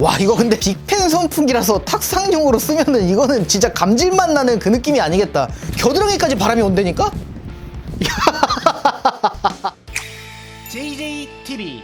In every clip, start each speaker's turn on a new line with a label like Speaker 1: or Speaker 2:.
Speaker 1: 와, 이거 근데 빅팬 선풍기라서 탁상용으로 쓰면은 이거는 진짜 감질맛 나는 그 느낌이 아니겠다. 겨드랑이까지 바람이 온다니까?
Speaker 2: JJTV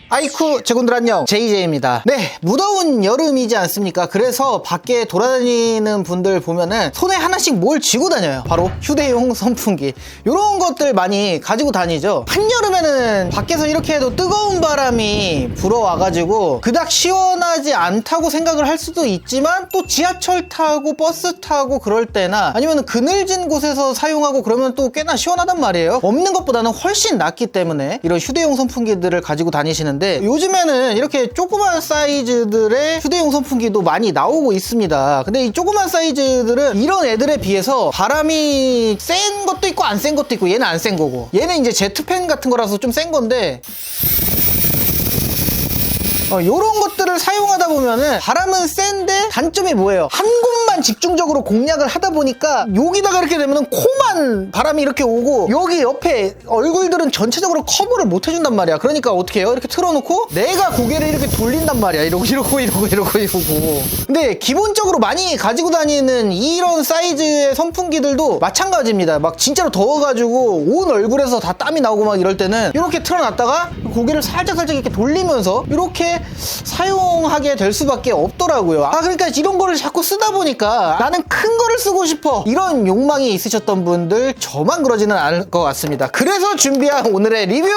Speaker 1: 아이쿠 제군들 안녕, JJ입니다. 네, 무더운 여름이지 않습니까? 그래서 밖에 돌아다니는 분들 보면은 손에 하나씩 뭘 쥐고 다녀요. 바로 휴대용 선풍기. 이런 것들 많이 가지고 다니죠. 한여름에는 밖에서 이렇게 해도 뜨거운 바람이 불어와가지고 그닥 시원하지 않다고 생각을 할 수도 있지만, 또 지하철 타고 버스 타고 그럴 때나 아니면 그늘진 곳에서 사용하고 그러면 또 꽤나 시원하단 말이에요. 없는 것보다는 훨씬 낫기 때문에 이런 휴대용 선풍기들을 가지고 다니시는데, 요즘에는 이렇게 조그만 사이즈들의 휴대용 선풍기도 많이 나오고 있습니다. 근데 이 조그만 사이즈들은 이런 애들에 비해서 바람이 센 것도 있고 안 센 것도 있고, 얘는 안 센 거고, 얘는 이제 제트팬 같은 거라서 좀 센 건데, 요런 것들을 사용하다 보면은 바람은 센데 단점이 뭐예요? 한 곳만 집중적으로 공략을 하다 보니까 여기다가 이렇게 되면은 코만 바람이 이렇게 오고, 여기 옆에 얼굴들은 전체적으로 커버를 못 해준단 말이야. 그러니까 어떻게 해요? 이렇게 틀어놓고 내가 고개를 이렇게 돌린단 말이야. 이러고 근데 기본적으로 많이 가지고 다니는 이런 사이즈의 선풍기들도 마찬가지입니다. 막 진짜로 더워가지고 온 얼굴에서 다 땀이 나오고 막 이럴 때는 이렇게 틀어놨다가 고개를 살짝 이렇게 돌리면서 이렇게 사용하게 될 수밖에 없더라고요. 그러니까 이런 거를 자꾸 쓰다 보니까 나는 큰 거를 쓰고 싶어, 이런 욕망이 있으셨던 분들, 저만 그러지는 않을 것 같습니다. 그래서 준비한 오늘의 리뷰,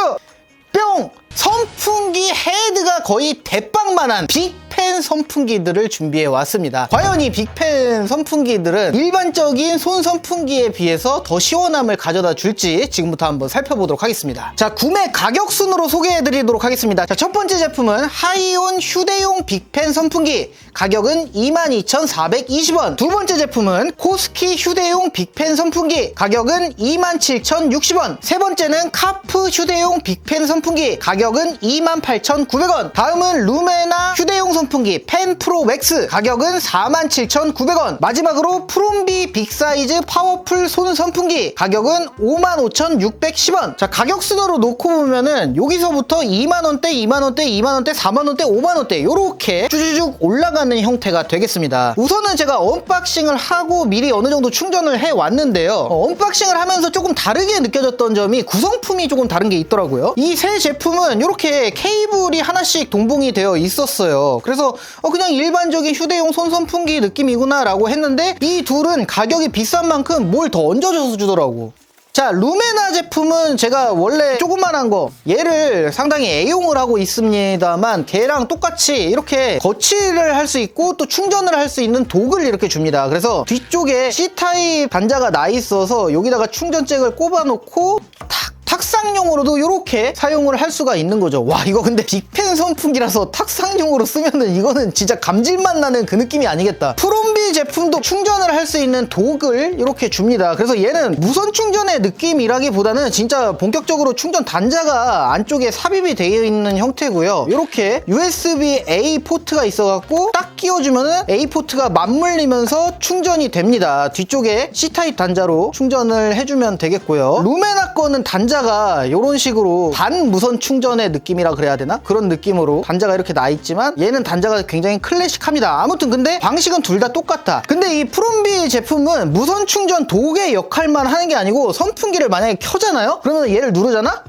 Speaker 1: 뿅! 선풍기 헤드가 거의 대빵만한 빅팬 선풍기들을 준비해 왔습니다. 과연 이 빅팬 선풍기들은 일반적인 손 선풍기에 비해서 더 시원함을 가져다 줄지 지금부터 한번 살펴보도록 하겠습니다. 자, 구매 가격 순으로 소개해 드리도록 하겠습니다. 자, 첫 번째 제품은 하이온 휴대용 빅팬 선풍기, 가격은 22,420원. 두 번째 제품은 코스키 휴대용 빅팬 선풍기, 가격은 27,060원. 세 번째는 카프 휴대용 빅팬 선풍기, 가격은 28,900원. 다음은 루메나 휴대용 선풍기 펜프로 맥스, 가격은 47,900원. 마지막으로 프롬비 빅사이즈 파워풀 손 선풍기, 가격은 55,610원. 자, 가격 순으로 놓고 보면은 여기서부터 2만원대, 2만원대, 2만원대, 4만원대, 5만원대 요렇게 쭈쭈쭉 올라가는 형태가 되겠습니다. 우선은 제가 언박싱을 하고 미리 어느 정도 충전을 해 왔는데요. 언박싱을 하면서 조금 다르게 느껴졌던 점이 구성품이 조금 다른 게 있더라고요. 이 세 제품은 이렇게 케이블이 하나씩 동봉이 되어 있었어요. 그래서 그냥 일반적인 휴대용 손 선풍기 느낌이구나 라고 했는데, 이 둘은 가격이 비싼 만큼 뭘 더 얹어줘서 주더라고. 자, 루메나 제품은 제가 원래 조그만한 거, 얘를 상당히 애용을 하고 있습니다만, 걔랑 똑같이 이렇게 거치를 할 수 있고 또 충전을 할 수 있는 독을 이렇게 줍니다. 그래서 뒤쪽에 C타입 단자가 나 있어서 여기다가 충전잭을 꼽아 놓고 탁상용으로도 이렇게 사용을 할 수가 있는 거죠. 와, 이거 근데 빅팬 선풍기라서 탁상용으로 쓰면은 이거는 진짜 감질맛 나는 그 느낌이 아니겠다. 프롬비 제품도 충전을 할 수 있는 독을 이렇게 줍니다. 그래서 얘는 무선 충전의 느낌이라기보다는 진짜 본격적으로 충전 단자가 안쪽에 삽입이 되어 있는 형태고요. 이렇게 USB-A 포트가 있어갖고 딱 끼워주면은 A 포트가 맞물리면서 충전이 됩니다. 뒤쪽에 C타입 단자로 충전을 해주면 되겠고요. 루메나 거는 단자가 이런 식으로 반무선 충전의 느낌이라 그래야 되나? 그런 느낌으로 단자가 이렇게 나 있지만, 얘는 단자가 굉장히 클래식합니다. 아무튼 근데 방식은 둘 다 똑같다. 근데 이 프롬비 제품은 무선 충전 독의 역할만 하는 게 아니고, 선풍기를 만약에 켜잖아요? 그러면 얘를 누르잖아?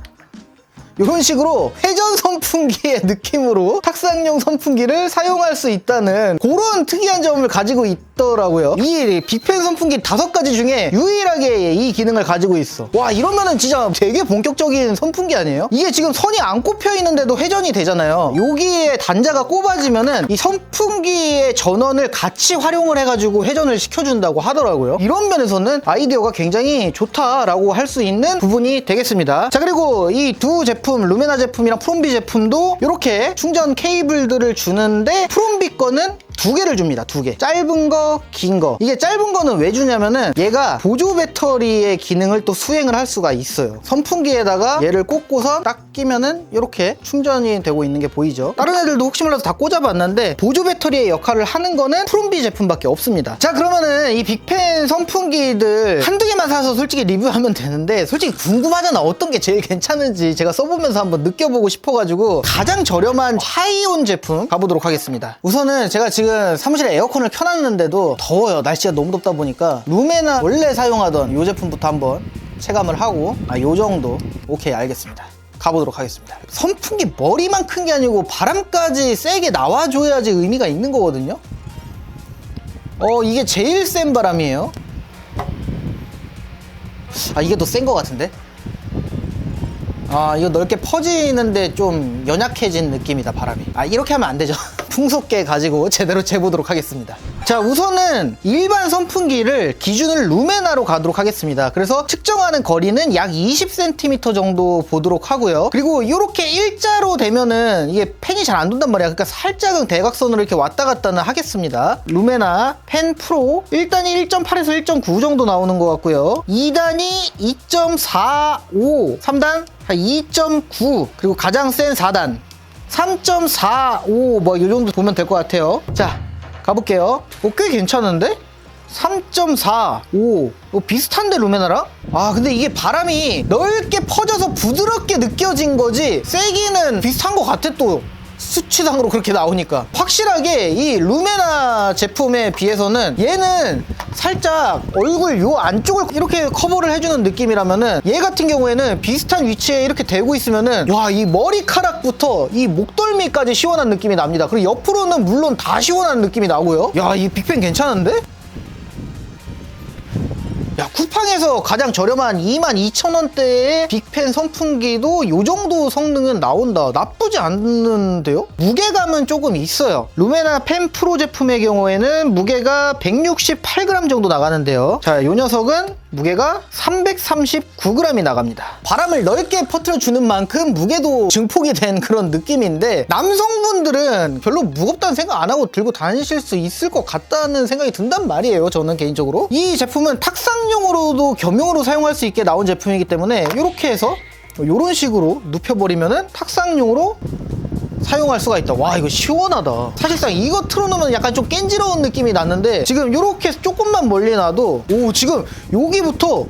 Speaker 1: 이런 식으로 회전 선풍기의 느낌으로 탁상용 선풍기를 사용할 수 있다는 그런 특이한 점을 가지고 있더라고요. 이 빅팬 선풍기 5가지 중에 유일하게 이 기능을 가지고 있어. 와, 이러면은 진짜 되게 본격적인 선풍기 아니에요? 이게 지금 선이 안 꼽혀 있는데도 회전이 되잖아요. 여기에 단자가 꼽아지면은 이 선풍기의 전원을 같이 활용을 해가지고 회전을 시켜준다고 하더라고요. 이런 면에서는 아이디어가 굉장히 좋다라고 할 수 있는 부분이 되겠습니다. 자, 그리고 이 두 제품, 루메나 제품이랑 프롬비 제품도 이렇게 충전 케이블들을 주는데, 프롬비 거는 두 개를 줍니다. 두 개. 짧은 거, 긴 거. 이게 짧은 거는 왜 주냐면은 얘가 보조 배터리의 기능을 또 수행을 할 수가 있어요. 선풍기에다가 얘를 꽂고서 딱 끼면은 이렇게 충전이 되고 있는 게 보이죠. 다른 애들도 혹시 몰라서 다 꽂아봤는데 보조 배터리의 역할을 하는 거는 프롬비 제품밖에 없습니다. 자, 그러면은 이 빅팬 선풍기들 한두 개만 사서 솔직히 리뷰하면 되는데 솔직히 궁금하잖아. 어떤 게 제일 괜찮은지 제가 써보면서 한번 느껴보고 싶어가지고 가장 저렴한 하이온 제품 가보도록 하겠습니다. 우선은 제가 지금 사무실에 에어컨을 켜놨는데도 더워요. 날씨가 너무 덥다 보니까 루메나 원래 사용하던 이 제품부터 한번 체감을 하고 요 정도. 오케이, 알겠습니다. 가보도록 하겠습니다. 선풍기 머리만 큰 게 아니고 바람까지 세게 나와줘야지 의미가 있는 거거든요. 이게 제일 센 바람이에요. 이게 더 센 거 같은데? 이거 넓게 퍼지는데 좀 연약해진 느낌이다, 바람이. 이렇게 하면 안 되죠. 풍속계 가지고 제대로 재보도록 하겠습니다. 자, 우선은 일반 선풍기를 기준을 루메나로 가도록 하겠습니다. 그래서 측정하는 거리는 약 20cm 정도 보도록 하고요. 그리고 이렇게 일자로 되면은 이게 팬이 잘 안 돈단 말이야. 그러니까 살짝은 대각선으로 이렇게 왔다 갔다는 하겠습니다. 루메나 팬 프로 1단이 1.8에서 1.9 정도 나오는 것 같고요. 2단이 2.45, 3단 2.9, 그리고 가장 센 4단 3.45, 뭐 이 정도 보면 될 것 같아요. 자, 가볼게요. 꽤 괜찮은데? 3.45. 비슷한데, 루메나랑? 근데 이게 바람이 넓게 퍼져서 부드럽게 느껴진 거지 세기는 비슷한 것 같아. 또 수치상으로 그렇게 나오니까 확실하게 이 루메나 제품에 비해서는 얘는 살짝 얼굴 요 안쪽을 이렇게 커버를 해주는 느낌이라면은 얘 같은 경우에는 비슷한 위치에 이렇게 대고 있으면은 와, 이 머리카락부터 이 목덜미까지 시원한 느낌이 납니다. 그리고 옆으로는 물론 다 시원한 느낌이 나고요. 야, 이 빅팬 괜찮은데? 야, 쿠팡에서 가장 저렴한 22,000원대의 빅팬 선풍기도 이 정도 성능은 나온다. 나쁘지 않는데요? 무게감은 조금 있어요. 루메나 팬 프로 제품의 경우에는 무게가 168g 정도 나가는데요. 자, 이 녀석은 무게가 339g이 나갑니다. 바람을 넓게 퍼뜨려주는 만큼 무게도 증폭이 된 그런 느낌인데 남성분들은 별로 무겁다는 생각 안 하고 들고 다니실 수 있을 것 같다는 생각이 든단 말이에요. 저는 개인적으로. 이 제품은 탁상용으로도 겸용으로 사용할 수 있게 나온 제품이기 때문에 이렇게 해서 이런 식으로 눕혀버리면은 탁상용으로 사용할 수가 있다. 와, 이거 시원하다. 사실상 이거 틀어놓으면 약간 좀 깬지러운 느낌이 났는데 지금 이렇게 조금만 멀리 놔도 지금 여기부터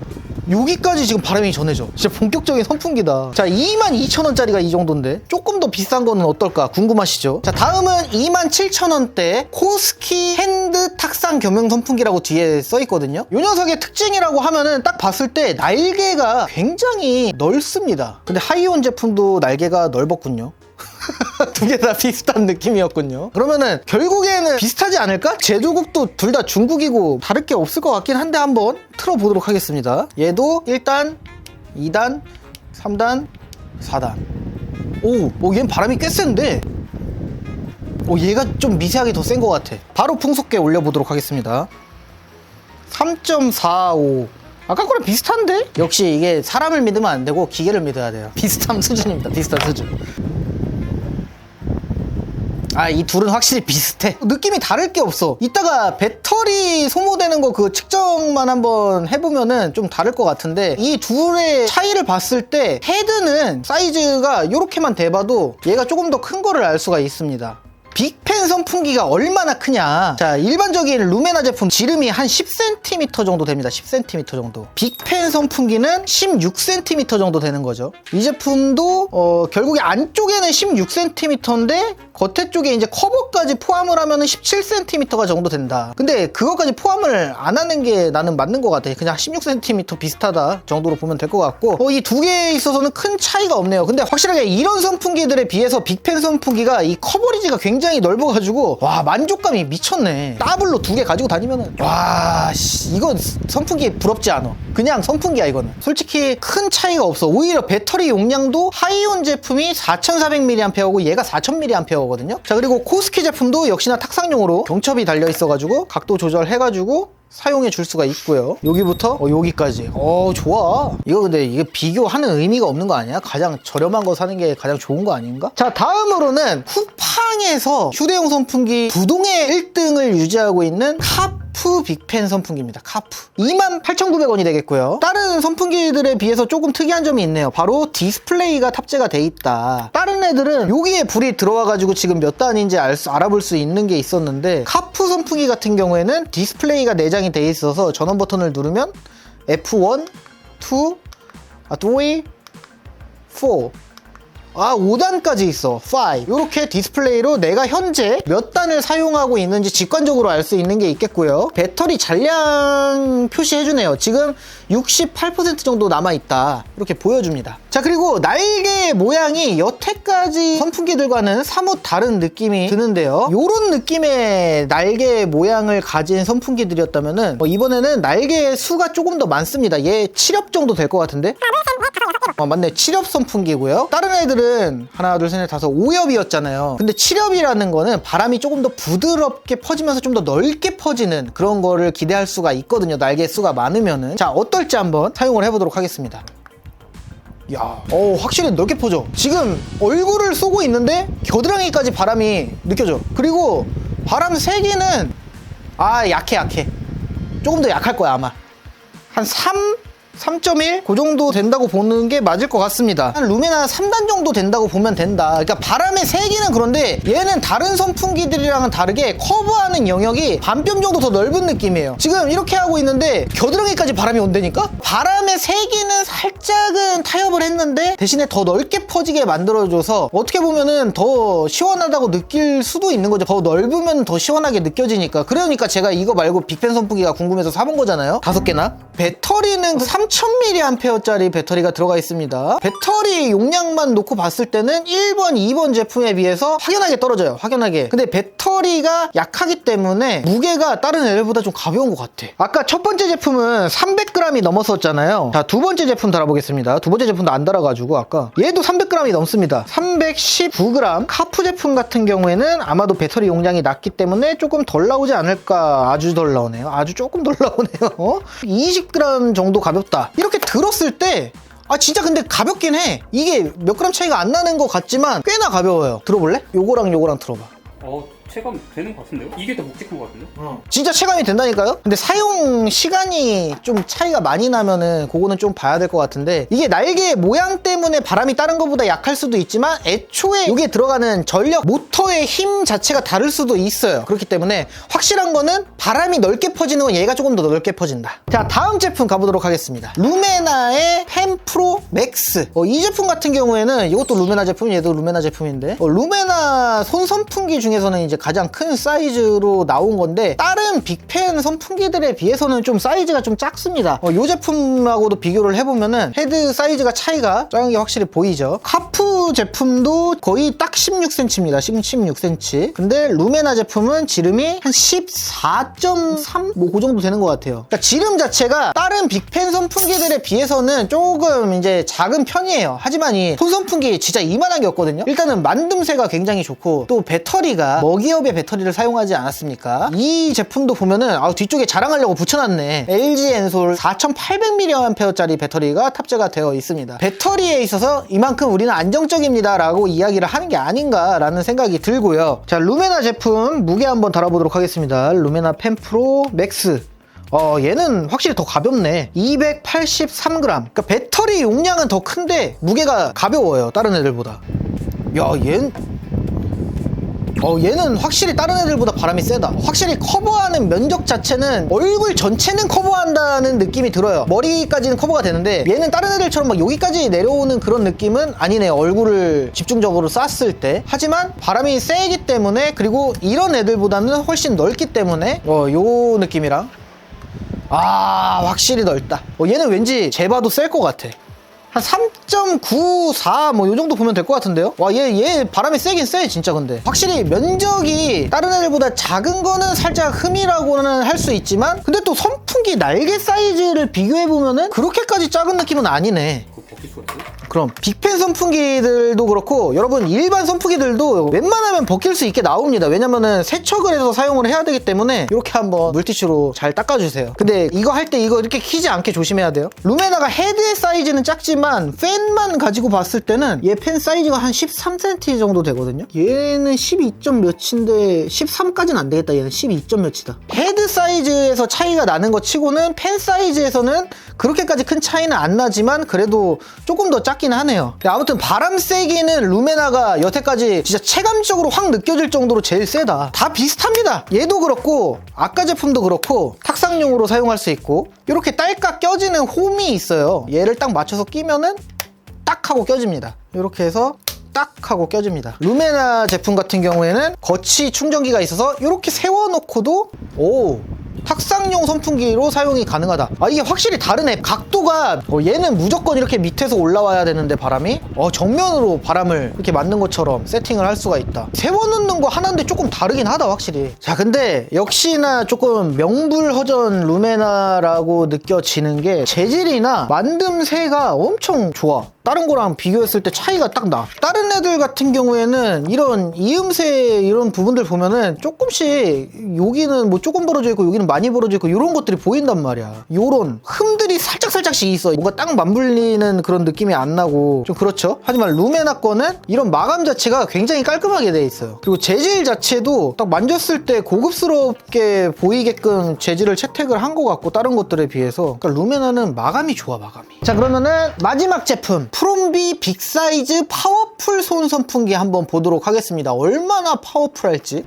Speaker 1: 여기까지 지금 바람이 전해져. 진짜 본격적인 선풍기다. 자, 22,000원짜리가 이 정도인데 조금 더 비싼 거는 어떨까 궁금하시죠? 자, 다음은 27,000원대 코스키 핸드 탁상 겸용 선풍기라고 뒤에 써 있거든요. 이 녀석의 특징이라고 하면은 딱 봤을 때 날개가 굉장히 넓습니다. 근데 하이온 제품도 날개가 넓었군요. 두 개 다 비슷한 느낌이었군요. 그러면은 결국에는 비슷하지 않을까? 제조국도 둘 다 중국이고 다를 게 없을 것 같긴 한데 한번 틀어보도록 하겠습니다. 얘도 1단, 2단, 3단, 4단. 얘는 바람이 꽤 센데 얘가 좀 미세하게 더 센 것 같아. 바로 풍속계 올려보도록 하겠습니다. 3.45. 아까 거랑 비슷한데? 역시 이게 사람을 믿으면 안 되고 기계를 믿어야 돼요. 비슷한 수준입니다. 비슷한 수준. 이 둘은 확실히 비슷해. 느낌이 다를 게 없어. 이따가 배터리 소모되는 거 그 측정만 한번 해보면은 좀 다를 것 같은데 이 둘의 차이를 봤을 때 헤드는 사이즈가 이렇게만 돼봐도 얘가 조금 더 큰 거를 알 수가 있습니다. 빅팬 선풍기가 얼마나 크냐. 자, 일반적인 루메나 제품 지름이 한 10cm 정도 됩니다. 10cm 정도. 빅팬 선풍기는 16cm 정도 되는 거죠. 이 제품도 결국에 안쪽에는 16cm인데 겉에 쪽에 이제 커버까지 포함을 하면은 17cm가 정도 된다. 근데 그것까지 포함을 안 하는 게 나는 맞는 것 같아. 그냥 16cm 비슷하다 정도로 보면 될 것 같고 이 두 개에 있어서는 큰 차이가 없네요. 근데 확실하게 이런 선풍기들에 비해서 빅팬 선풍기가 이 커버리지가 굉장히 넓어가지고 와, 만족감이 미쳤네. 더블로 두 개 가지고 다니면은 와, 이건 선풍기 부럽지 않아. 그냥 선풍기야. 이거는 솔직히 큰 차이가 없어. 오히려 배터리 용량도 하이온 제품이 4400mAh고 얘가 4000mAh거든요. 자, 그리고 코스키 제품도 역시나 탁상용으로 경첩이 달려 있어가지고 각도 조절해가지고 사용해 줄 수가 있고요. 여기부터 여기까지. 좋아. 이거 근데 이게 비교하는 의미가 없는 거 아니야? 가장 저렴한 거 사는 게 가장 좋은 거 아닌가? 자, 다음으로는 쿠팡에서 휴대용 선풍기 부동의 1등을 유지하고 있는 카프 빅팬 선풍기입니다. 카프 28,900원이 되겠고요. 다른 선풍기들에 비해서 조금 특이한 점이 있네요. 바로 디스플레이가 탑재가 돼 있다. 다른 애들은 여기에 불이 들어와 가지고 지금 몇 단인지 알아볼 수 있는 게 있었는데, 카프 선풍기 같은 경우에는 디스플레이가 내장이 돼 있어서 전원 버튼을 누르면 F1, 2, 3, 4 5단까지 있어. 5. 이렇게 디스플레이로 내가 현재 몇 단을 사용하고 있는지 직관적으로 알 수 있는 게 있겠고요. 배터리 잔량 표시해주네요. 지금 68% 정도 남아있다. 이렇게 보여줍니다. 자, 그리고 날개 모양이 여태까지 선풍기들과는 사뭇 다른 느낌이 드는데요. 이런 느낌의 날개 모양을 가진 선풍기들이었다면은 이번에는 날개 수가 조금 더 많습니다. 얘 7협 정도 될 것 같은데? 맞네. 7협 선풍기고요. 다른 애들은 하나, 둘, 셋, 넷, 다섯, 5협이었잖아요. 근데 7협이라는 거는 바람이 조금 더 부드럽게 퍼지면서 좀 더 넓게 퍼지는 그런 거를 기대할 수가 있거든요. 날개 수가 많으면은. 자, 어떨지 한번 사용을 해보도록 하겠습니다. 야, 확실히 넓게 퍼져. 지금 얼굴을 쏘고 있는데 겨드랑이까지 바람이 느껴져. 그리고 바람 세기는 약해. 조금 더 약할 거야, 아마. 한 3.1? 그 정도 된다고 보는 게 맞을 것 같습니다. 한 루메나 3단 정도 된다고 보면 된다. 그러니까 바람의 세기는 그런데 얘는 다른 선풍기들이랑은 다르게 커버하는 영역이 반뼘 정도 더 넓은 느낌이에요. 지금 이렇게 하고 있는데 겨드랑이까지 바람이 온다니까? 바람의 세기는 살짝은 타협을 했는데 대신에 더 넓게 퍼지게 만들어줘서 어떻게 보면은 더 시원하다고 느낄 수도 있는 거죠. 더 넓으면 더 시원하게 느껴지니까. 그러니까 제가 이거 말고 빅팬 선풍기가 궁금해서 사본 거잖아요. 5개나? 배터리는 3000mAh짜리 배터리가 들어가 있습니다. 배터리 용량만 놓고 봤을 때는 1번, 2번 제품에 비해서 확연하게 떨어져요. 확연하게. 근데 배터리가 약하기 때문에 무게가 다른 애들보다 좀 가벼운 것 같아. 아까 첫 번째 제품은 300g이 넘었었잖아요. 자, 두 번째 제품 달아보겠습니다. 두 번째 제품도 안 달아가지고 아까 얘도 300g이 넘습니다. 319g. 카프 제품 같은 경우에는 아마도 배터리 용량이 낮기 때문에 조금 덜 나오지 않을까. 아주 덜 나오네요. 아주 조금 덜 나오네요. 20g 정도 가볍다. 이렇게 들었을 때 진짜 근데 가볍긴 해. 이게 몇 그램 차이가 안 나는 것 같지만 꽤나 가벼워요. 들어볼래? 요거랑 요거랑 들어봐.
Speaker 2: 체감 되는 것 같은데요? 이게 더 묵직한 것 같은데?
Speaker 1: 진짜 체감이 된다니까요? 근데 사용 시간이 좀 차이가 많이 나면은 그거는 좀 봐야 될 것 같은데, 이게 날개 모양 때문에 바람이 다른 것보다 약할 수도 있지만 애초에 여기에 들어가는 전력, 모터의 힘 자체가 다를 수도 있어요. 그렇기 때문에 확실한 거는 바람이 넓게 퍼지는 건 얘가 조금 더 넓게 퍼진다. 자, 다음 제품 가보도록 하겠습니다. 루메나의 펜프로 맥스. 이 제품 같은 경우에는 이것도 루메나 제품, 얘도 루메나 제품인데 루메나 손선풍기 중에서는 이제 가장 큰 사이즈로 나온 건데, 다른 빅팬 선풍기들에 비해서는 좀 사이즈가 좀 작습니다. 이 제품하고도 비교를 해보면은 헤드 사이즈가 차이가 작은 게 확실히 보이죠. 카프 제품도 거의 딱 16cm입니다. 16cm. 근데 루메나 제품은 지름이 한 14.3? 뭐 그 정도 되는 것 같아요. 그러니까 지름 자체가 다른 빅팬 선풍기들에 비해서는 조금 이제 작은 편이에요. 하지만 이 손선풍기 진짜 이만한 게 없거든요. 일단은 만듦새가 굉장히 좋고, 또 배터리가 먹이업의 배터리를 사용하지 않았습니까? 이 제품도 보면은 뒤쪽에 자랑하려고 붙여놨네. LG 엔솔 4800mAh짜리 배터리가 탑재가 되어 있습니다. 배터리에 있어서 이만큼 우리는 안정적입니다 라고 이야기를 하는 게 아닌가 라는 생각이 들고요. 자, 루메나 제품 무게 한번 달아보도록 하겠습니다. 루메나 펜프로 맥스. 얘는 확실히 더 가볍네. 283g. 그러니까 배터리 용량은 더 큰데 무게가 가벼워요. 다른 애들보다. 야, 얘는 확실히 다른 애들보다 바람이 세다. 확실히 커버하는 면적 자체는 얼굴 전체는 커버한다는 느낌이 들어요. 머리까지는 커버가 되는데 얘는 다른 애들처럼 막 여기까지 내려오는 그런 느낌은 아니네요. 얼굴을 집중적으로 쐈을 때. 하지만 바람이 세기 때문에, 그리고 이런 애들보다는 훨씬 넓기 때문에 요 느낌이랑 확실히 넓다. 얘는 왠지 제봐도 셀 것 같아. 한 3.94 뭐 요 정도 보면 될 것 같은데요? 와, 얘 바람이 세긴 세 진짜. 근데 확실히 면적이 다른 애들보다 작은 거는 살짝 흠이라고는 할 수 있지만, 근데 또 선풍기 날개 사이즈를 비교해보면은 그렇게까지 작은 느낌은 아니네.
Speaker 2: 그거 벗길 수가 있어요?
Speaker 1: 그럼 빅팬 선풍기들도 그렇고 여러분 일반 선풍기들도 웬만하면 벗길 수 있게 나옵니다. 왜냐면은 세척을 해서 사용을 해야 되기 때문에 이렇게 한번 물티슈로 잘 닦아주세요. 근데 이거 할 때 이거 이렇게 키지 않게 조심해야 돼요. 루메나가 헤드의 사이즈는 작지만 팬만 가지고 봤을 때는 얘 팬 사이즈가 한 13cm 정도 되거든요. 얘는 12점 몇인데 13까지는 안 되겠다. 얘는 12점 몇이다. 헤드 사이즈에서 차이가 나는 것 치고는 팬 사이즈에서는 그렇게까지 큰 차이는 안 나지만 그래도 조금 더 작긴 하네요. 아무튼 바람 세기는 루메나가 여태까지 진짜 체감적으로 확 느껴질 정도로 제일 세다. 다 비슷합니다. 얘도 그렇고 아까 제품도 그렇고 탁상용으로 사용할 수 있고 이렇게 딸깍 껴지는 홈이 있어요. 얘를 딱 맞춰서 끼면은 딱 하고 껴집니다. 이렇게 해서 딱 하고 껴집니다. 루메나 제품 같은 경우에는 거치 충전기가 있어서 이렇게 세워놓고도 탁상용 선풍기로 사용이 가능하다. 이게 확실히 다르네. 각도가 얘는 무조건 이렇게 밑에서 올라와야 되는데 바람이 정면으로 바람을 이렇게 맞는 것처럼 세팅을 할 수가 있다. 세워놓는 거 하나인데 조금 다르긴 하다 확실히. 자, 근데 역시나 조금 명불허전 루메나라고 느껴지는 게 재질이나 만듦새가 엄청 좋아. 다른 거랑 비교했을 때 차이가 딱 나. 다른 애들 같은 경우에는 이런 이음새 이런 부분들 보면은 조금씩 여기는 뭐 조금 벌어져 있고 여기는 많이 벌어져 있고 이런 것들이 보인단 말이야. 요런 흠들이 살짝씩 있어. 뭔가 딱 맞물리는 그런 느낌이 안 나고 좀 그렇죠. 하지만 루메나 거는 이런 마감 자체가 굉장히 깔끔하게 돼 있어요. 그리고 재질 자체도 딱 만졌을 때 고급스럽게 보이게끔 재질을 채택을 한 것 같고 다른 것들에 비해서 그러니까 루메나는 마감이 좋아. 마감이. 자, 그러면은 마지막 제품 프롬비 빅사이즈 파워풀 손 선풍기 한번 보도록 하겠습니다. 얼마나 파워풀할지.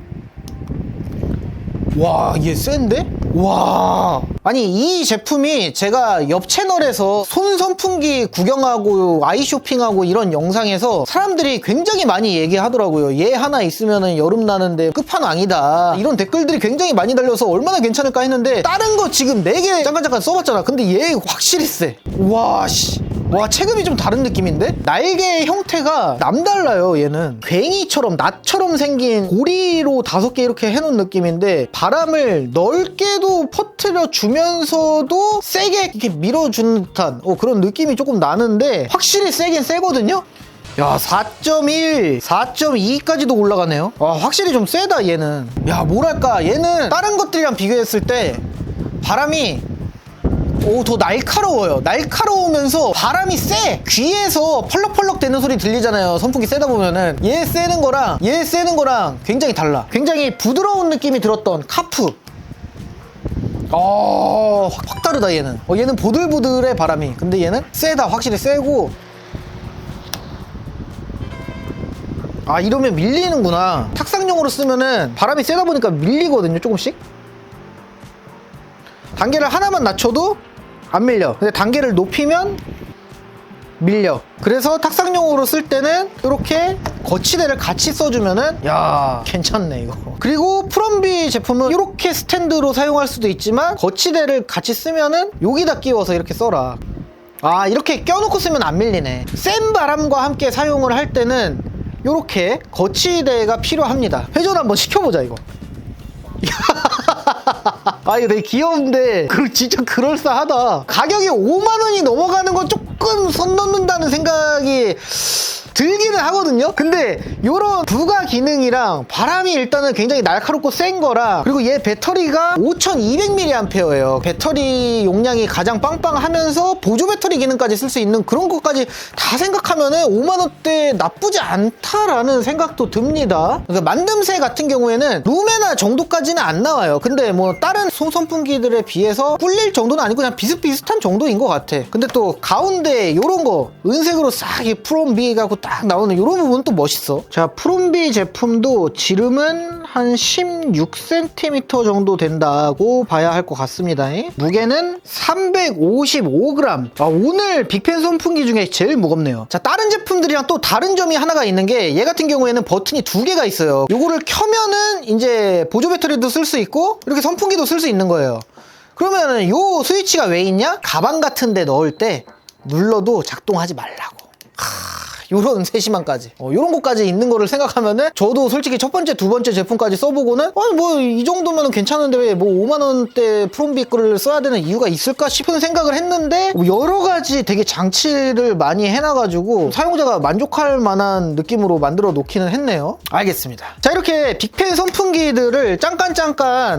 Speaker 1: 와, 얘 센데? 와. 아니, 이 제품이 제가 옆 채널에서 손 선풍기 구경하고 아이 쇼핑하고 이런 영상에서 사람들이 굉장히 많이 얘기하더라고요. 얘 하나 있으면 여름 나는데 끝판왕이다. 이런 댓글들이 굉장히 많이 달려서 얼마나 괜찮을까 했는데 다른 거 지금 4개 잠깐 써봤잖아. 근데 얘 확실히 세. 와, 씨. 와, 체급이 좀 다른 느낌인데? 날개 형태가 남달라요. 얘는 괭이처럼 나처럼 생긴 고리로 5개 이렇게 해놓은 느낌인데 바람을 넓게도 퍼뜨려 주면서도 세게 이렇게 밀어주는 듯한 그런 느낌이 조금 나는데 확실히 세긴 세거든요. 야, 4.1, 4.2까지도 올라가네요. 확실히 좀 세다 얘는. 야, 뭐랄까, 얘는 다른 것들이랑 비교했을 때 바람이 더 날카로워요. 날카로우면서 바람이 세! 귀에서 펄럭펄럭 되는 소리 들리잖아요. 선풍기 세다 보면은. 얘 세는 거랑 굉장히 달라. 굉장히 부드러운 느낌이 들었던 카프. 확 다르다 얘는. 얘는 보들보들해 바람이. 근데 얘는 세다. 확실히 세고. 이러면 밀리는구나. 탁상용으로 쓰면은 바람이 세다 보니까 밀리거든요. 조금씩. 단계를 하나만 낮춰도 안 밀려. 근데 단계를 높이면 밀려. 그래서 탁상용으로 쓸 때는 이렇게 거치대를 같이 써주면은 야, 괜찮네 이거. 그리고 프롬비 제품은 이렇게 스탠드로 사용할 수도 있지만 거치대를 같이 쓰면은 여기다 끼워서 이렇게 써라. 이렇게 껴놓고 쓰면 안 밀리네. 센 바람과 함께 사용을 할 때는 이렇게 거치대가 필요합니다. 회전 한번 시켜보자 이거. 이거 되게 귀여운데 진짜 그럴싸하다. 가격이 5만원이 넘어가는 건 조금 선 넘는다는 생각이 들기는 하거든요. 근데 요런 부가 기능이랑 바람이 일단은 굉장히 날카롭고 센 거랑 그리고 얘 배터리가 5200mAh예요. 배터리 용량이 가장 빵빵하면서 보조 배터리 기능까지 쓸 수 있는 그런 것까지 다 생각하면은 5만원대 나쁘지 않다라는 생각도 듭니다. 그러니까 만듦새 같은 경우에는 루메나 정도까지는 안 나와요. 근데 뭐 다른 손선풍기들에 비해서 꿀릴 정도는 아니고 그냥 비슷비슷한 정도인 것 같아. 근데 또 가운데 요런 거 은색으로 싹 프롬비 갖고 딱 나오는 이런 부분은 또 멋있어. 자, 프롬비 제품도 지름은 한 16cm 정도 된다고 봐야 할 것 같습니다. 무게는 355g. 오늘 빅팬 선풍기 중에 제일 무겁네요. 자, 다른 제품들이랑 또 다른 점이 하나가 있는 게 얘 같은 경우에는 버튼이 2개가 있어요. 요거를 켜면은 이제 보조 배터리도 쓸 수 있고 이렇게 선풍기도 쓸 수 있는 거예요. 그러면은 요 스위치가 왜 있냐? 가방 같은 데 넣을 때 눌러도 작동하지 말라고. 요런 세심함까지 요런 것까지 있는 거를 생각하면은 저도 솔직히 첫 번째 두 번째 제품까지 써보고는 아니 뭐 이 정도면 괜찮은데 왜 뭐 5만원대 프롬비 거를 써야 되는 이유가 있을까 싶은 생각을 했는데 뭐 여러 가지 되게 장치를 많이 해놔가지고 사용자가 만족할 만한 느낌으로 만들어 놓기는 했네요. 알겠습니다. 자, 이렇게 빅팬 선풍기들을 잠깐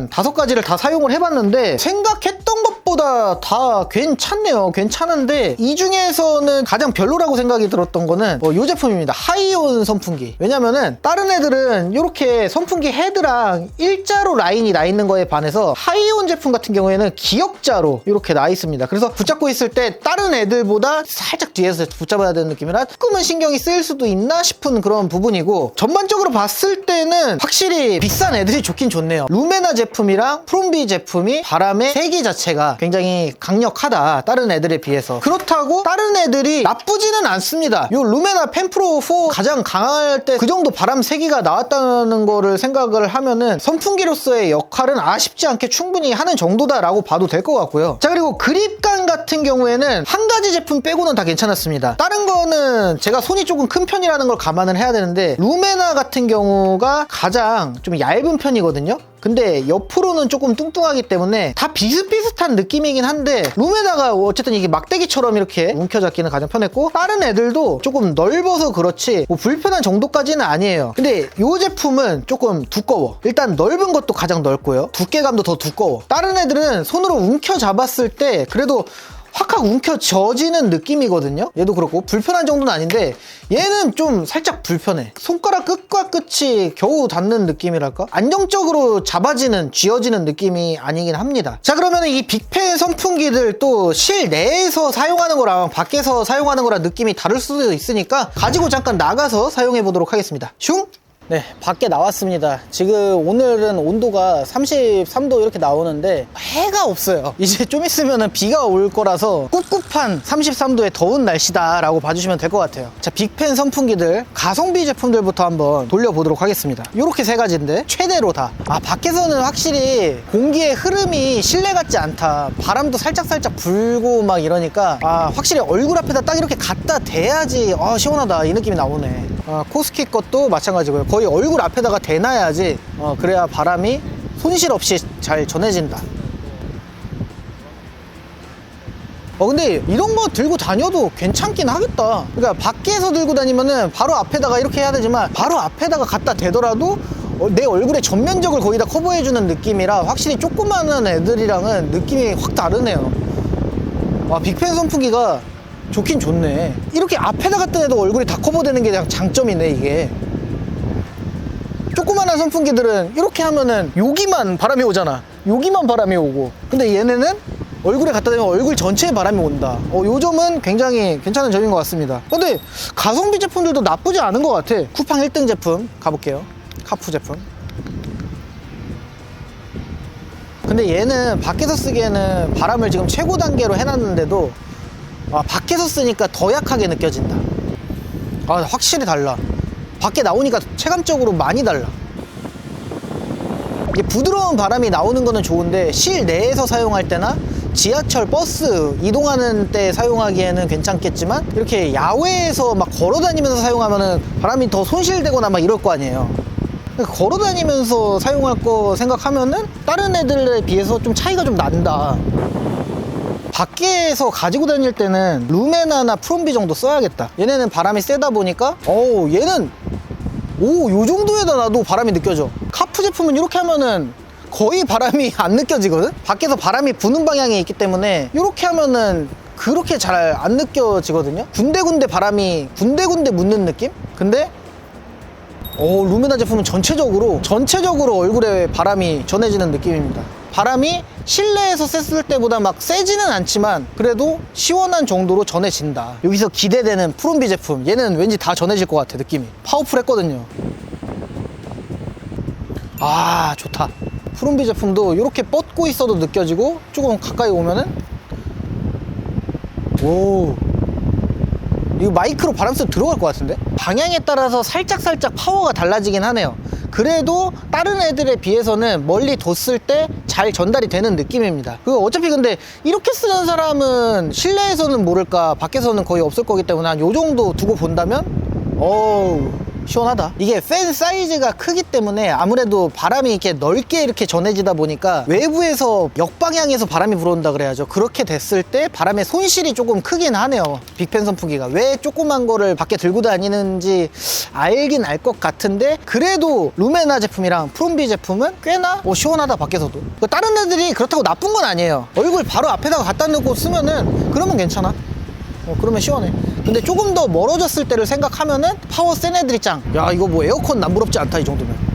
Speaker 1: 5가지를 다 사용을 해봤는데 생각했던 것보다 다 괜찮네요. 괜찮은데 이 중에서는 가장 별로라고 생각이 들었던 거는 이 제품입니다. 하이온 선풍기. 왜냐면은 다른 애들은 이렇게 선풍기 헤드랑 일자로 라인이 나 있는 거에 반해서 하이온 제품 같은 경우에는 기역자로 이렇게 나 있습니다. 그래서 붙잡고 있을 때 다른 애들보다 살짝 뒤에서 붙잡아야 되는 느낌이라 조금은 신경이 쓰일 수도 있나 싶은 그런 부분이고, 전반적으로 봤을 때는 확실히 비싼 애들이 좋긴 좋네요. 루메나 제품이랑 프롬비 제품이 바람의 세기 자체가 굉장히 강력하다, 다른 애들에 비해서. 그렇다고 다른 애들이 나쁘지는 않습니다. 요 루메나 펜프로 4 가장 강할 때 그 정도 바람 세기가 나왔다는 거를 생각을 하면은 선풍기로서의 역할은 아쉽지 않게 충분히 하는 정도다라고 봐도 될 것 같고요. 자, 그리고 그립감 같은 경우에는 한 가지 제품 빼고는 다 괜찮았습니다. 다른 거는 제가 손이 조금 큰 편이라는 걸 감안을 해야 되는데, 루메나 같은 경우가 가장 좀 얇은 편이거든요. 근데 옆으로는 조금 뚱뚱하기 때문에 다 비슷비슷한 느낌이긴 한데, 루메나가 어쨌든 이게 막대기처럼 이렇게 움켜잡기는 가장 편했고, 다른 애들도 조금 넓어서 그렇지 뭐 불편한 정도까지는 아니에요. 근데 이 제품은 조금 두꺼워. 일단 넓은 것도 가장 넓고요, 두께감도 더 두꺼워. 다른 애들은 손으로 움켜잡았을 때 그래도 확확 움켜져지는 느낌이거든요. 얘도 그렇고 불편한 정도는 아닌데 얘는 좀 살짝 불편해. 손가락 끝과 끝이 겨우 닿는 느낌이랄까? 안정적으로 잡아지는, 쥐어지는 느낌이 아니긴 합니다. 자, 그러면 이 빅팬 선풍기들 또 실내에서 사용하는 거랑 밖에서 사용하는 거랑 느낌이 다를 수도 있으니까 가지고 잠깐 나가서 사용해 보도록 하겠습니다. 슝! 네, 밖에 나왔습니다. 지금 오늘은 온도가 33도 이렇게 나오는데 해가 없어요. 이제 좀 있으면 비가 올 거라서 꿉꿉한 33도의 더운 날씨다 라고 봐주시면 될 것 같아요. 자, 빅팬 선풍기들 가성비 제품들부터 한번 돌려보도록 하겠습니다. 요렇게 세 가지인데 최대로 다. 밖에서는 확실히 공기의 흐름이 실내 같지 않다. 바람도 살짝살짝 불고 막 이러니까 확실히 얼굴 앞에다 딱 이렇게 갖다 대야지 시원하다 이 느낌이 나오네. 코스키 것도 마찬가지고요. 거의 얼굴 앞에다가 대놔야지 그래야 바람이 손실 없이 잘 전해진다. 근데 이런 거 들고 다녀도 괜찮긴 하겠다. 그러니까 밖에서 들고 다니면은 바로 앞에다가 이렇게 해야 되지만 바로 앞에다가 갖다 대더라도 내 얼굴에 전면적을 거의 다 커버해주는 느낌이라 확실히 조그마한 애들이랑은 느낌이 확 다르네요. 빅팬 선풍기가 좋긴 좋네. 이렇게 앞에다 갖다 대도 얼굴이 다 커버되는 게 그냥 장점이네. 이게 조그만한 선풍기들은 이렇게 하면은 여기만 바람이 오잖아. 여기만 바람이 오고, 근데 얘네는 얼굴에 갖다 대면 얼굴 전체에 바람이 온다. 요 점은 굉장히 괜찮은 점인 것 같습니다. 근데 가성비 제품들도 나쁘지 않은 것 같아. 쿠팡 1등 제품 가볼게요. 카푸 제품. 근데 얘는 밖에서 쓰기에는 바람을 지금 최고 단계로 해놨는데도 밖에서 쓰니까 더 약하게 느껴진다. 확실히 달라. 밖에 나오니까 체감적으로 많이 달라. 이게 부드러운 바람이 나오는 거는 좋은데 실내에서 사용할 때나 지하철, 버스 이동하는 때 사용하기에는 괜찮겠지만 이렇게 야외에서 막 걸어다니면서 사용하면은 바람이 더 손실되거나 막 이럴 거 아니에요. 걸어다니면서 사용할 거 생각하면은 다른 애들에 비해서 좀 차이가 좀 난다. 밖에서 가지고 다닐 때는 루메나나 프롬비 정도 써야겠다. 얘네는 바람이 세다 보니까 얘는 요 정도에다 놔도 바람이 느껴져. 카푸 제품은 이렇게 하면은 거의 바람이 안 느껴지거든? 밖에서 바람이 부는 방향에 있기 때문에 이렇게 하면은 그렇게 잘 안 느껴지거든요? 군데군데 바람이 군데군데 묻는 느낌? 근데 루메나 제품은 전체적으로 얼굴에 바람이 전해지는 느낌입니다. 바람이 실내에서 쐈을 때보다 막 세지는 않지만 그래도 시원한 정도로 전해진다. 여기서 기대되는 프롬비 제품, 얘는 왠지 다 전해질 것 같아. 느낌이 파워풀했거든요. 좋다. 프롬비 제품도 이렇게 뻗고 있어도 느껴지고 조금 가까이 오면은 이거 마이크로 바람 쐬 들어갈 것 같은데? 방향에 따라서 살짝 파워가 달라지긴 하네요. 그래도 다른 애들에 비해서는 멀리 뒀을 때 잘 전달이 되는 느낌입니다. 그리고 어차피 근데 이렇게 쓰는 사람은 실내에서는 모를까 밖에서는 거의 없을 거기 때문에 한 요 정도 두고 본다면 어우 시원하다. 이게 팬 사이즈가 크기 때문에 아무래도 바람이 이렇게 넓게 이렇게 전해지다 보니까 외부에서 역방향에서 바람이 불어온다 그래야죠. 그렇게 됐을 때 바람의 손실이 조금 크긴 하네요. 빅팬 선풍기가 왜 조그만 거를 밖에 들고 다니는지 알긴 알 것 같은데, 그래도 루메나 제품이랑 프롬비 제품은 꽤나 시원하다. 밖에서도 다른 애들이 그렇다고 나쁜 건 아니에요. 얼굴 바로 앞에다가 갖다 놓고 쓰면은 그러면 괜찮아. 그러면 시원해. 근데 조금 더 멀어졌을 때를 생각하면은 파워 센 애들이 짱. 야, 이거 뭐 에어컨 남부럽지 않다 이 정도면.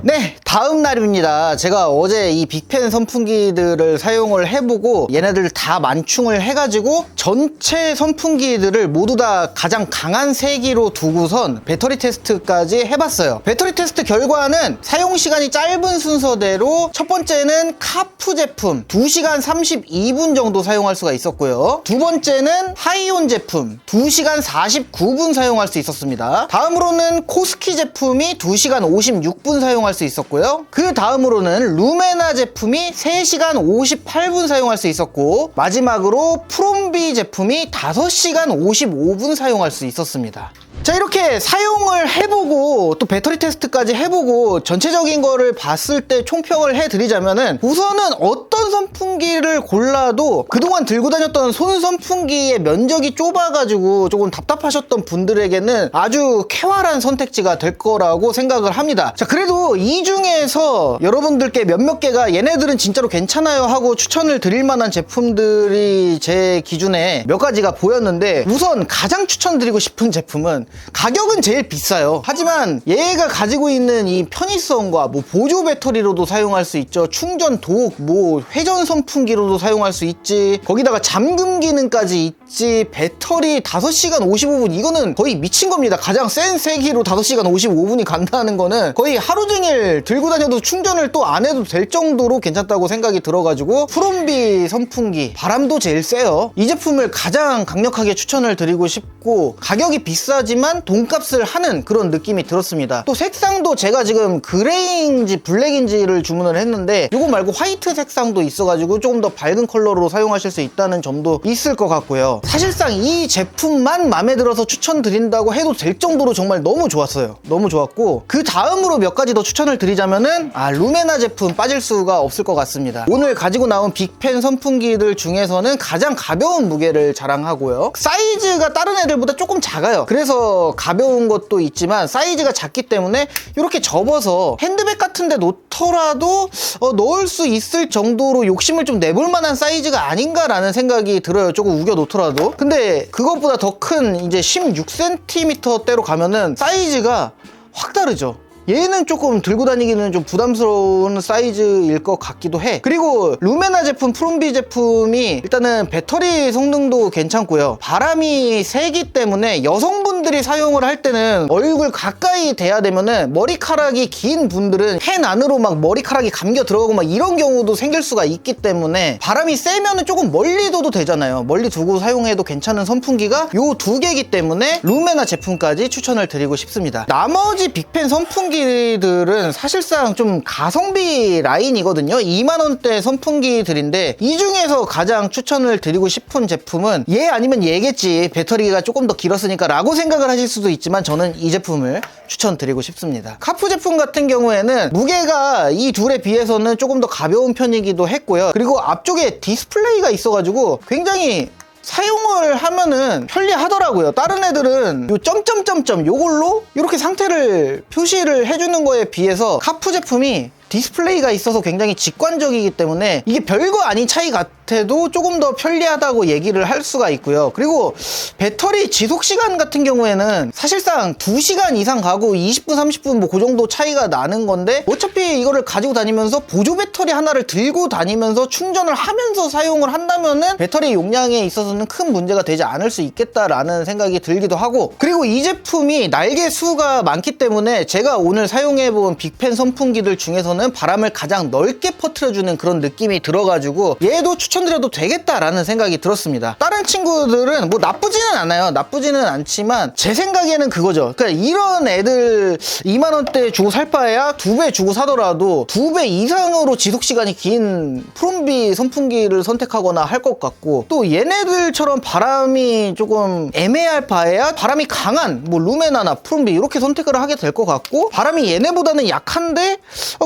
Speaker 1: 네, 다음 날입니다. 제가 어제 이 빅팬 선풍기들을 사용을 해보고 얘네들 다 만충을 해가지고 전체 선풍기들을 모두 다 가장 강한 세기로 두고선 배터리 테스트까지 해봤어요. 배터리 테스트 결과는 사용시간이 짧은 순서대로 첫 번째는 카프 제품 2시간 32분 정도 사용할 수가 있었고요. 두 번째는 하이온 제품 2시간 49분 사용할 수 있었습니다. 다음으로는 코스키 제품이 2시간 56분 사용할 수 있었고요. 그 다음으로는 루메나 제품이 3시간 58분 사용할 수 있었고, 마지막으로 프롬비 제품이 5시간 55분 사용할 수 있었습니다. 자, 이렇게 사용을 해보고 또 배터리 테스트까지 해보고 전체적인 거를 봤을 때 총평을 해드리자면은, 우선은 어떤 선풍기를 골라도 그동안 들고 다녔던 손 선풍기의 면적이 좁아가지고 조금 답답하셨던 분들에게는 아주 쾌활한 선택지가 될 거라고 생각을 합니다. 자, 그래도 이 중에서 여러분들께 몇몇 개가 얘네들은 진짜로 괜찮아요 하고 추천을 드릴 만한 제품들이 제 기준에 몇 가지가 보였는데, 우선 가장 추천드리고 싶은 제품은 가격은 제일 비싸요. 하지만 얘가 가지고 있는 이 편의성과 뭐 보조 배터리로도 사용할 수 있죠. 충전 도구, 뭐 회전 선풍기로도 사용할 수 있지. 거기다가 잠금 기능까지 있지. 배터리 5시간 55분, 이거는 거의 미친 겁니다. 가장 센 세기로 5시간 55분이 간다는 거는 거의 하루 종일 들고 다녀도 충전을 또 안 해도 될 정도로 괜찮다고 생각이 들어가지고, 프롬비 선풍기 바람도 제일 세요. 이 제품을 가장 강력하게 추천을 드리고 싶고, 가격이 비싸지만 돈값을 하는 그런 느낌이 들었습니다. 또 색상도 제가 지금 그레이인지 블랙인지를 주문을 했는데, 이거 말고 화이트 색상도 있어가지고 조금 더 밝은 컬러로 사용하실 수 있다는 점도 있을 것 같고요. 사실상 이 제품만 마음에 들어서 추천드린다고 해도 될 정도로 정말 너무 좋았어요. 너무 좋았고, 그 다음으로 몇 가지 더 추천을 드리자면은 루메나 제품 빠질 수가 없을 것 같습니다. 오늘 가지고 나온 빅팬 선풍기들 중에서는 가장 가벼운 무게를 자랑하고요. 사이즈가 다른 애들보다 조금 작아요. 그래서 가벼운 것도 있지만 사이즈가 작기 때문에 이렇게 접어서 핸드백 같은 데 놓더라도 넣을 수 있을 정도로 욕심을 좀 내볼 만한 사이즈가 아닌가라는 생각이 들어요. 조금 우겨 놓더라도. 근데 그것보다 더 큰 이제 16cm대로 가면은 사이즈가 확 다르죠. 얘는 조금 들고 다니기는 좀 부담스러운 사이즈일 것 같기도 해. 그리고 루메나 제품, 프롬비 제품이 일단은 배터리 성능도 괜찮고요. 바람이 세기 때문에 여성분들이 사용을 할 때는 얼굴 가까이 대야 되면은 머리카락이 긴 분들은 팬 안으로 막 머리카락이 감겨 들어가고 막 이런 경우도 생길 수가 있기 때문에, 바람이 세면은 조금 멀리 둬도 되잖아요. 멀리 두고 사용해도 괜찮은 선풍기가 요 두 개이기 때문에 루메나 제품까지 추천을 드리고 싶습니다. 나머지 빅팬 선풍기 선풍기들은 사실상 좀 가성비 라인이거든요. 2만원대 선풍기들인데, 이 중에서 가장 추천을 드리고 싶은 제품은 얘 아니면 얘겠지, 배터리가 조금 더 길었으니까 라고 생각을 하실 수도 있지만, 저는 이 제품을 추천드리고 싶습니다. 카프 제품 같은 경우에는 무게가 이 둘에 비해서는 조금 더 가벼운 편이기도 했고요. 그리고 앞쪽에 디스플레이가 있어가지고 굉장히 사용을 하면은 편리하더라고요. 다른 애들은 요 점점점점 요걸로 이렇게 상태를 표시를 해주는 거에 비해서 카프 제품이 디스플레이가 있어서 굉장히 직관적이기 때문에 이게 별거 아닌 차이 같아도 조금 더 편리하다고 얘기를 할 수가 있고요. 그리고 배터리 지속시간 같은 경우에는 사실상 2시간 이상 가고 20분 30분 뭐 그 정도 차이가 나는 건데, 어차피 이거를 가지고 다니면서 보조 배터리 하나를 들고 다니면서 충전을 하면서 사용을 한다면은 배터리 용량에 있어서는 큰 문제가 되지 않을 수 있겠다라는 생각이 들기도 하고, 그리고 이 제품이 날개 수가 많기 때문에 제가 오늘 사용해본 빅팬 선풍기들 중에서는 중에서는 바람을 가장 넓게 퍼뜨려주는 그런 느낌이 들어가지고 얘도 추천드려도 되겠다라는 생각이 들었습니다. 다른 친구들은 뭐 나쁘지는 않아요. 나쁘지는 않지만 제 생각에는 그거죠. 그러니까 이런 애들 2만원대 주고 살 바에야 2배 주고 사더라도 2배 이상으로 지속시간이 긴 프롬비 선풍기를 선택하거나 할 것 같고, 또 얘네들처럼 바람이 조금 애매할 바에야 바람이 강한 뭐 루메나나 프롬비 이렇게 선택을 하게 될 것 같고, 바람이 얘네보다는 약한데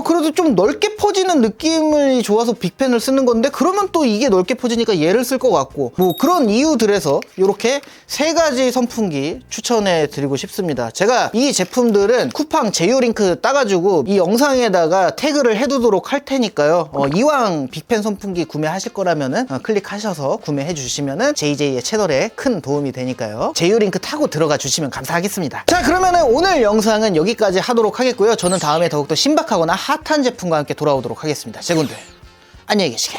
Speaker 1: 그래도 좀 넓게 퍼지는 느낌을 좋아서 빅팬을 쓰는 건데, 그러면 또 이게 넓게 퍼지니까 얘를 쓸 것 같고, 뭐 그런 이유들에서 이렇게 3가지 선풍기 추천해 드리고 싶습니다. 제가 이 제품들은 쿠팡 제휴링크 따가지고 이 영상에다가 태그를 해두도록 할 테니까요. 이왕 빅팬 선풍기 구매하실 거라면은 클릭하셔서 구매해 주시면은 JJ의 채널에 큰 도움이 되니까요. 제휴링크 타고 들어가 주시면 감사하겠습니다. 자, 그러면은 오늘 영상은 여기까지 하도록 하겠고요. 저는 다음에 더욱더 신박하거나 핫한 제품과 함께 돌아오도록 하겠습니다. 제군들 안녕히 계시게.